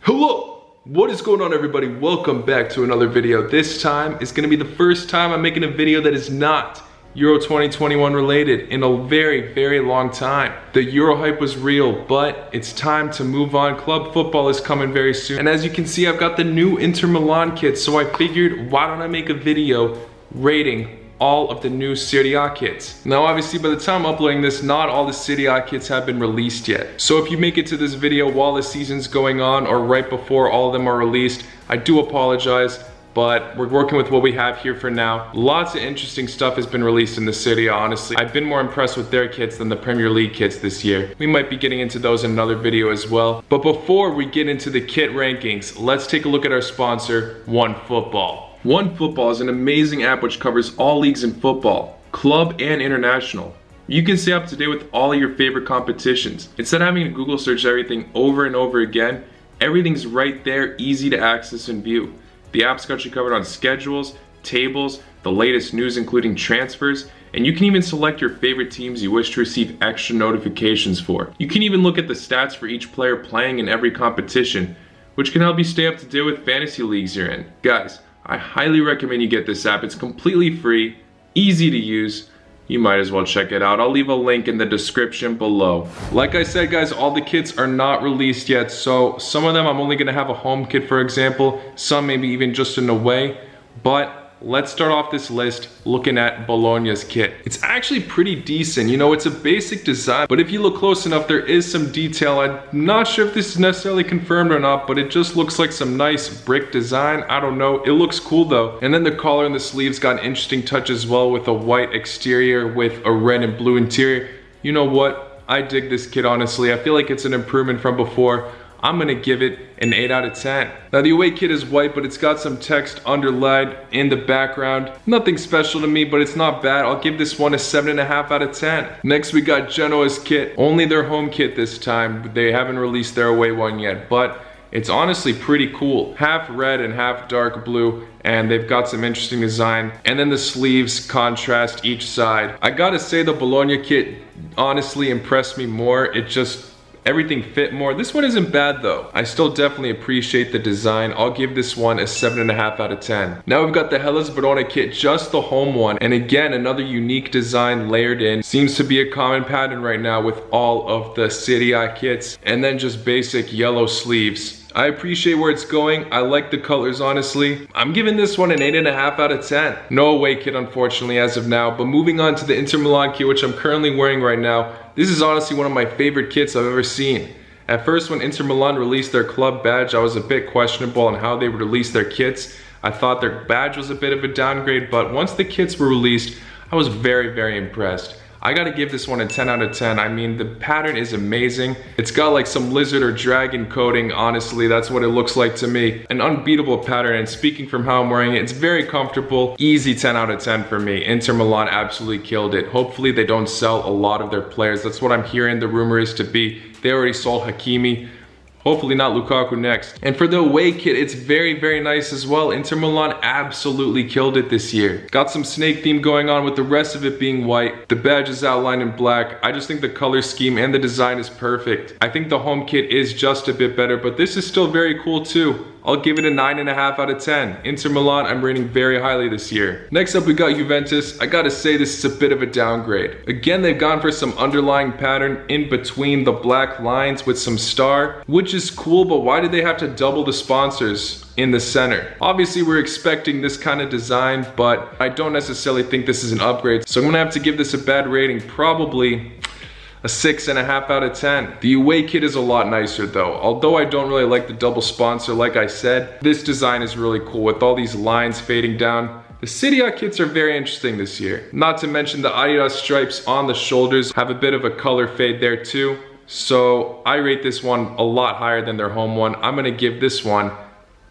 Hello! What is going on, everybody? Welcome back to another video. This time is going to be the first time I'm making a video that is not Euro 2021 related in a very long time. The Euro hype was real, but it's time to move on. Club football is coming very soon. And as you can see, I've got the new Inter Milan kit, so I figured, why don't I make a video rating all of the new Serie A kits. Now obviously by the time I'm uploading this, not all the Serie A kits have been released yet. So if you make it to this video while the season's going on or right before all of them are released, I do apologize, but we're working with what we have here for now. Lots of interesting stuff has been released in the Serie A, honestly. I've been more impressed with their kits than the Premier League kits this year. We might be getting into those in another video as well. But before we get into the kit rankings, let's take a look at our sponsor, OneFootball. OneFootball is an amazing app which covers all leagues in football, club and international. You can stay up to date with all of your favorite competitions. Instead of having to Google search everything over and over again, everything's right there, easy to access and view. The app's got you covered on schedules, tables, the latest news including transfers, and you can even select your favorite teams you wish to receive extra notifications for. You can even look at the stats for each player playing in every competition, which can help you stay up to date with fantasy leagues you're in. Guys, I highly recommend you get this app. It's completely free, easy to use. You might as well check it out. I'll leave a link in the description below. Like I said, guys, all the kits are not released yet. So some of them I'm only gonna have a home kit, for example. Some maybe even just an away. But let's start off this list looking at Bologna's kit. It's actually pretty decent. You know, it's a basic design, but if you look close enough, there is some detail. I'm not sure if this is necessarily confirmed or not, but it just looks like some nice brick design. I don't know. It looks cool though. And then the collar and the sleeves got an interesting touch as well, with a white exterior with a red and blue interior. You know what? I dig this kit, honestly. I feel like it's an improvement from before. I'm gonna give it an 8 out of 10. Now the away kit is white, but it's got some text underlined in the background. Nothing special to me, but it's not bad. I'll give this one a 7.5 out of 10. Next we got Genoa's kit. Only their home kit this time. They haven't released their away one yet, but it's honestly pretty cool. Half red and half dark blue, and they've got some interesting design. And then the sleeves contrast each side. I gotta say the Bologna kit honestly impressed me more. Everything fit more. This one isn't bad though. I still definitely appreciate the design. I'll give this one a 7.5 out of 10. Now we've got the Hellas Verona kit, just the home one. And again, another unique design layered in. Seems to be a common pattern right now with all of the Serie A kits. And then just basic yellow sleeves. I appreciate where it's going. I like the colors, honestly. I'm giving this one an 8.5 out of 10. No away kit, unfortunately, as of now. But moving on to the Inter Milan kit, which I'm currently wearing right now. This is honestly one of my favorite kits I've ever seen. At first, when Inter Milan released their club badge, I was a bit questionable on how they would release their kits. I thought their badge was a bit of a downgrade, but once the kits were released, I was very impressed. I gotta give this one a 10 out of 10. I mean, the pattern is amazing. It's got like some lizard or dragon coating, honestly. That's what it looks like to me. An unbeatable pattern, and speaking from how I'm wearing it, it's very comfortable. Easy 10 out of 10 for me. Inter Milan absolutely killed it. Hopefully they don't sell a lot of their players. That's what I'm hearing the rumor is to be. They already sold Hakimi. Hopefully not Lukaku next. And for the away kit, it's very nice as well. Inter Milan absolutely killed it this year. Got some snake theme going on with the rest of it being white. The badge is outlined in black. I just think the color scheme and the design is perfect. I think the home kit is just a bit better, but this is still very cool too. I'll give it a 9.5 out of 10. Inter Milan, I'm rating very highly this year. Next up, we got Juventus. I gotta say, this is a bit of a downgrade. Again, they've gone for some underlying pattern in between the black lines with some star, which is cool, but why did they have to double the sponsors in the center? Obviously, we're expecting this kind of design, but I don't necessarily think this is an upgrade. So I'm gonna have to give this a bad rating, probably a 6.5 out of 10. The away kit is a lot nicer though. Although I don't really like the double sponsor, like I said, this design is really cool with all these lines fading down. The Serie A kits are very interesting this year. Not to mention the Adidas stripes on the shoulders have a bit of a color fade there too. So I rate this one a lot higher than their home one. I'm gonna give this one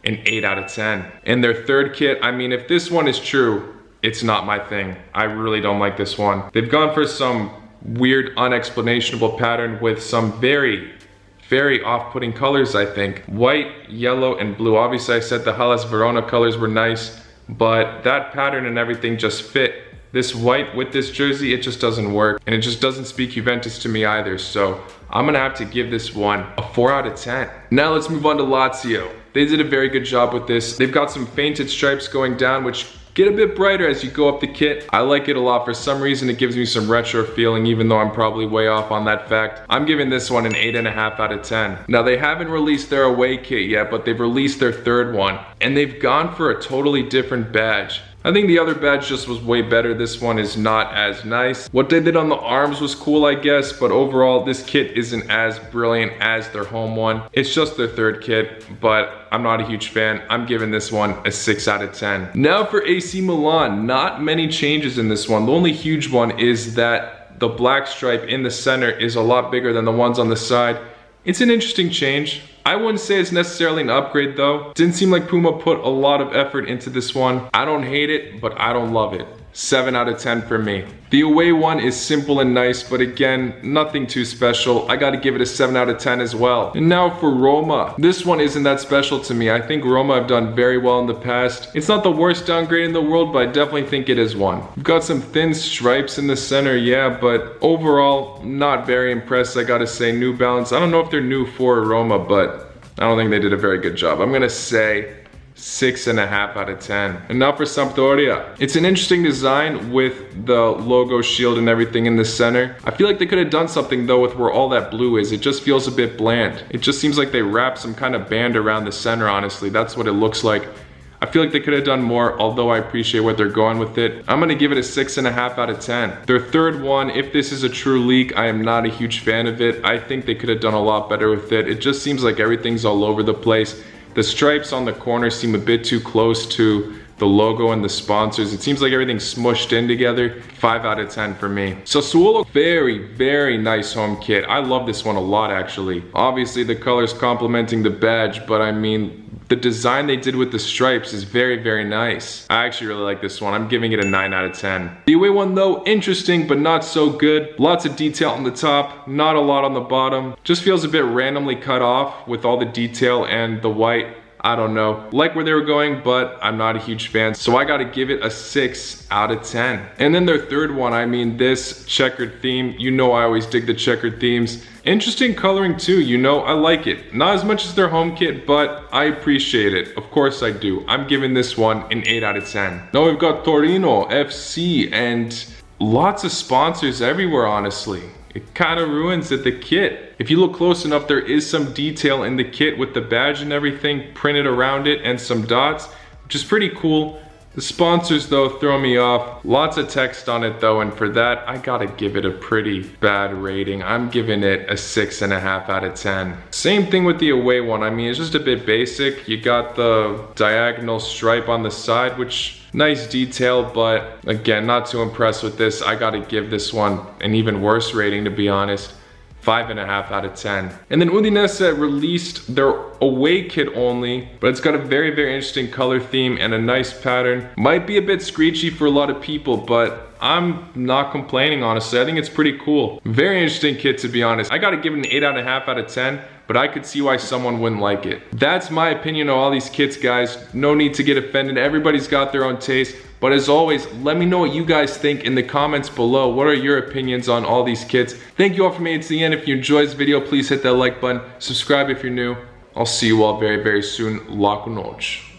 an 8 out of 10. And their third kit, I mean, if this one is true, it's not my thing. I really don't like this one. They've gone for some weird unexplainable pattern with some very off-putting colors, I think. White, yellow, and blue. Obviously I said the Hellas Verona colors were nice, but that pattern and everything just fit this white with this jersey, it just doesn't work. And it just doesn't speak Juventus to me either. So I'm gonna have to give this one a 4 out of 10. Now let's move on to Lazio. They did a very good job with this. They've got some fainted stripes going down, which get a bit brighter as you go up the kit. I like it a lot. For some reason, it gives me some retro feeling, even though I'm probably way off on that fact. I'm giving this one an 8.5 out of 10. Now, they haven't released their away kit yet, but they've released their third one, and they've gone for a totally different badge. I think the other badge just was way better. This one is not as nice. What they did on the arms was cool, I guess, but overall, this kit isn't as brilliant as their home one. It's just their third kit, but I'm not a huge fan. I'm giving this one a 6 out of 10. Now for AC Milan, not many changes in this one. The only huge one is that the black stripe in the center is a lot bigger than the ones on the side. It's an interesting change. I wouldn't say it's necessarily an upgrade though. Didn't seem like Puma put a lot of effort into this one. I don't hate it, but I don't love it. 7 out of 10 for me. The away one is simple and nice, but again, nothing too special. I gotta give it a 7 out of 10 as well. And now for Roma. This one isn't that special to me. I think Roma have done very well in the past. It's not the worst downgrade in the world, but I definitely think it is one. We've got some thin stripes in the center, yeah, but overall, not very impressed. I gotta say, New Balance. I don't know if they're new for Roma, but I don't think they did a very good job. I'm gonna say 6.5 out of 10. And now for Sampdoria. It's an interesting design with the logo shield and everything in the center. I feel like they could have done something though with where all that blue is. It just feels a bit bland. It just seems like they wrapped some kind of band around the center, honestly. That's what it looks like. I feel like they could have done more, although I appreciate what they're going with it. I'm gonna give it a 6.5 out of 10. Their third one, if this is a true leak, I am not a huge fan of it. I think they could have done a lot better with it. It just seems like everything's all over the place. The stripes on the corner seem a bit too close to the logo and the sponsors. It seems like everything's smushed in together. 5 out of 10 for me. Sassuolo, very, very nice home kit. I love this one a lot, actually. Obviously, the color's complementing the badge, but I mean, the design they did with the stripes is very, very nice. I actually really like this one. I'm giving it a 9 out of 10. The away one though, interesting, but not so good. Lots of detail on the top, not a lot on the bottom. Just feels a bit randomly cut off with all the detail and the white. I don't know. Like where they were going, but I'm not a huge fan. So I gotta give it a 6 out of 10. And then their third one, I mean, this checkered theme, you know I always dig the checkered themes. Interesting coloring too, you know, I like it. Not as much as their home kit, but I appreciate it. Of course I do. I'm giving this one an 8 out of 10. Now we've got Torino FC and lots of sponsors everywhere, honestly. It kind of ruins it, the kit. If you look close enough, there is some detail in the kit with the badge and everything printed around it and some dots, which is pretty cool. The sponsors though throw me off. Lots of text on it though, and for that, I gotta give it a pretty bad rating. I'm giving it a 6.5 out of 10. Same thing with the away one. I mean, it's just a bit basic. You got the diagonal stripe on the side, which nice detail, but again, not too impressed with this. I gotta give this one an even worse rating, to be honest. 5.5 out of 10. And then Udinese released their away kit only, but it's got a very, very interesting color theme and a nice pattern. Might be a bit screechy for a lot of people, but I'm not complaining, honestly. I think it's pretty cool. Very interesting kit, to be honest. I gotta give it an 8.5 out of 10, but I could see why someone wouldn't like it. That's my opinion on all these kits, guys. No need to get offended. Everybody's got their own taste. But as always, let me know what you guys think in the comments below. What are your opinions on all these kits? Thank you all for making it to the end. If you enjoyed this video, please hit that like button. Subscribe if you're new. I'll see you all very, very soon. La con noche.